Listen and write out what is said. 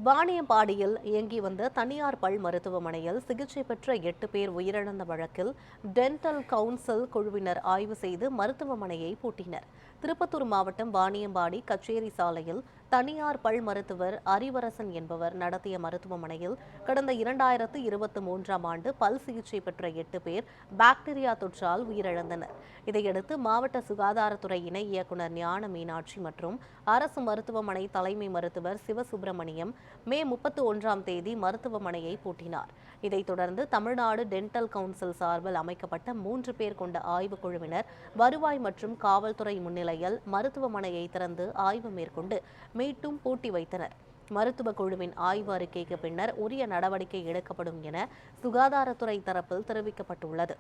வாணியம்பாடியில் இயங்கி வந்த தனியார் பல் மருத்துவமனையில் சிகிச்சை பெற்ற 8 பேர் உயிரிழந்த வழக்கில் டென்டல் கவுன்சில் குழுவினர் ஆய்வு செய்து மருத்துவமனையை பூட்டினர். திருப்பத்தூர் மாவட்டம் வாணியம்பாடி கச்சேரி சாலையில் தனியார் பல் மருத்துவர் அறிவரசன் என்பவர் நடத்திய மருத்துவமனையில் கடந்த 2023ஆம் ஆண்டு பல் சிகிச்சை பெற்ற 8 பேர் பாக்டீரியா தொற்றால் உயிரிழந்தனர். இதையடுத்து மாவட்ட சுகாதாரத்துறை இணை இயக்குநர் ஞான மீனாட்சி மற்றும் அரசு மருத்துவமனை தலைமை மருத்துவர் சிவசுப்பிரமணியம் மே 31ஆம் தேதி மருத்துவமனையை பூட்டினார். இதைத் தொடர்ந்து தமிழ்நாடு டென்டல் கவுன்சில் சார்பில் அமைக்கப்பட்ட 3 பேர் கொண்ட ஆய்வுக் குழுவினர் வருவாய் மற்றும் காவல்துறை முன்னிலையில் மருத்துவமனையை திறந்து ஆய்வு மேற்கொண்டு மீண்டும் பூட்டி வைத்தனர். மருத்துவ குழுவின் ஆய்வு அறிக்கைக்கு பின்னர் உரிய நடவடிக்கை எடுக்கப்படும் என சுகாதாரத்துறை தரப்பில் தெரிவிக்கப்பட்டுள்ளது.